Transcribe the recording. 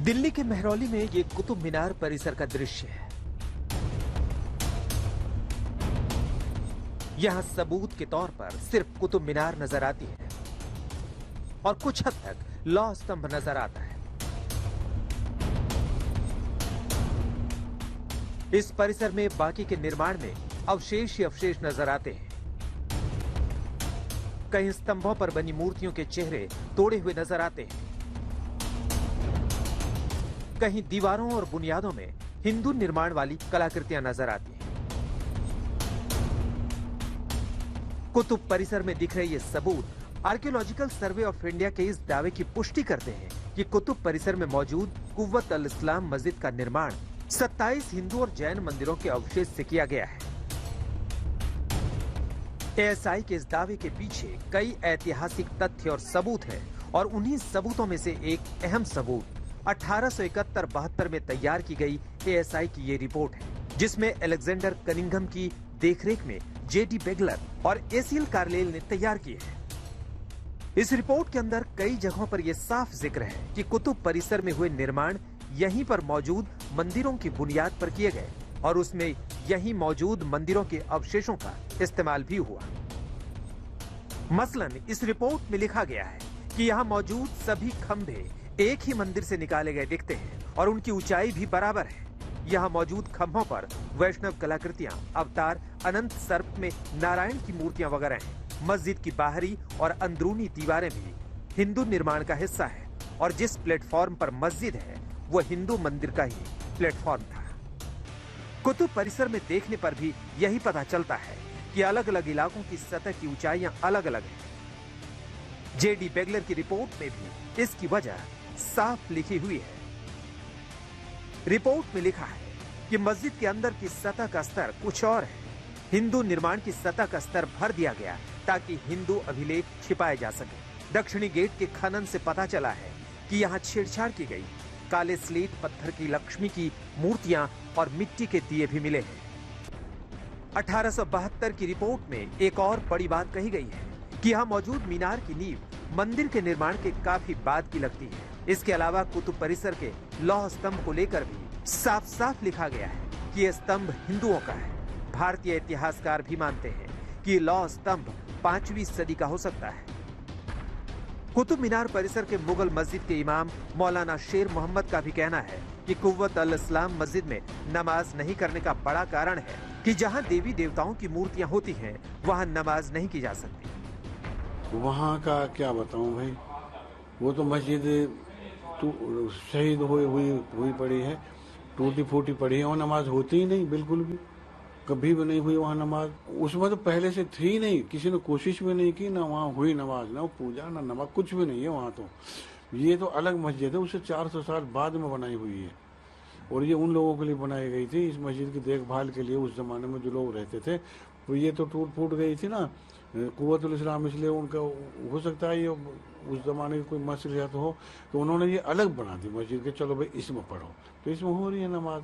दिल्ली के मेहरौली में ये कुतुब मीनार परिसर का दृश्य है। यहां सबूत के तौर पर सिर्फ कुतुब मीनार नजर आती है और कुछ हद तक लौह स्तंभ नजर आता है। इस परिसर में बाकी के निर्माण में अवशेष ही अवशेष नजर आते हैं। कई स्तंभों पर बनी मूर्तियों के चेहरे तोड़े हुए नजर आते हैं। कहीं दीवारों और बुनियादों में हिंदू निर्माण वाली कलाकृतियां नजर आती हैं। कुतुब परिसर में दिख रहे ये सबूत आर्कियोलॉजिकल सर्वे ऑफ इंडिया के इस दावे की पुष्टि करते हैं कि कुतुब परिसर में मौजूद कुव्वत अल इस्लाम मस्जिद का निर्माण 27 हिंदू और जैन मंदिरों के अवशेष से किया गया है। एएसआई के इस दावे के पीछे कई ऐतिहासिक तथ्य और सबूत हैं और उन्हीं सबूतों में से एक अहम सबूत 1871-72 में तैयार की गई एएसआई की ये रिपोर्ट है, जिसमें अलेक्जेंडर कनिंघम की देखरेख में जेडी बेगलर और एसीएल कार्लेल ने तैयार की है। इस रिपोर्ट के अंदर कई जगहों पर यह साफ जिक्र है कि कुतुब परिसर में हुए निर्माण यहीं पर मौजूद मंदिरों की बुनियाद पर किए गए और उसमें यहीं मौजूद मंदिरों के अवशेषों का इस्तेमाल भी हुआ। मसलन इस रिपोर्ट में लिखा गया है कि यहाँ मौजूद सभी खंभे एक ही मंदिर से निकाले गए दिखते हैं और उनकी ऊंचाई भी बराबर है। यहाँ मौजूद खंभों पर वैष्णव कलाकृतियां, अवतार, अनंत सर्प में नारायण की मूर्तियां वगैरह हैं। मस्जिद की बाहरी और अंदरूनी दीवारें भी हिंदू निर्माण का हिस्सा है और जिस प्लेटफॉर्म पर मस्जिद है वो हिंदू मंदिर का ही प्लेटफॉर्म था। कुतुब परिसर में देखने पर भी यही पता चलता है कि अलग अलग इलाकों की सतह की ऊंचाइयां अलग अलग हैं। जेडी बेगलर की रिपोर्ट में भी इसकी वजह साफ लिखी हुई है। रिपोर्ट में लिखा है कि मस्जिद के अंदर की सतह का स्तर कुछ और है। हिंदू निर्माण की सतह का स्तर भर दिया गया ताकि हिंदू अभिलेख छिपाए जा सके। दक्षिणी गेट के खनन से पता चला है कि यहाँ छेड़छाड़ की गई। काले स्लेट पत्थर की लक्ष्मी की मूर्तियां और मिट्टी के दिए भी मिले हैं। 1872 की रिपोर्ट में एक और बड़ी बात कही गई है कि यहाँ मौजूद मीनार की नींव मंदिर के निर्माण के काफी बाद की लगती है। इसके अलावा कुतुब परिसर के लौह स्तंभ को लेकर भी साफ साफ लिखा गया है कि यह स्तंभ हिंदुओं का है। भारतीय इतिहासकार भी मानते हैं कि लौह स्तंभ 5वीं सदी का हो सकता है। कुतुब मीनार परिसर के मुगल मस्जिद के इमाम मौलाना शेर मोहम्मद का भी कहना है कि कुव्वत अल इस्लाम मस्जिद में नमाज नहीं करने का बड़ा कारण है कि जहां देवी देवताओं की मूर्तियां होती हैं वहां नमाज नहीं की जा सकती। वहाँ का क्या बताऊं भाई, वो तो मस्जिद शहीद हुई पड़ी है, टूटी फूटी पड़ी है और नमाज होती ही नहीं, बिल्कुल भी कभी भी नहीं हुई वहाँ नमाज। उसमें तो पहले से थी नहीं, किसी ने कोशिश भी नहीं की, ना वहाँ हुई नमाज, ना पूजा, ना नमाज, कुछ भी नहीं है वहाँ। तो ये तो अलग मस्जिद है, उससे 400 साल बाद में बनाई हुई है और ये उन लोगों के लिए बनाई गई थी, इस मस्जिद की देखभाल के लिए। उस जमाने में जो लोग रहते थे तो ये तो टूट फूट गई थी ना कुव्वतुल इस्लाम, इसलिए उनका हो सकता है ये उस जमाने की कोई मस्जिद हो तो उन्होंने ये अलग बना दी मस्जिद के, चलो भाई इसमें पढ़ो, तो इसमें हो रही है नमाज।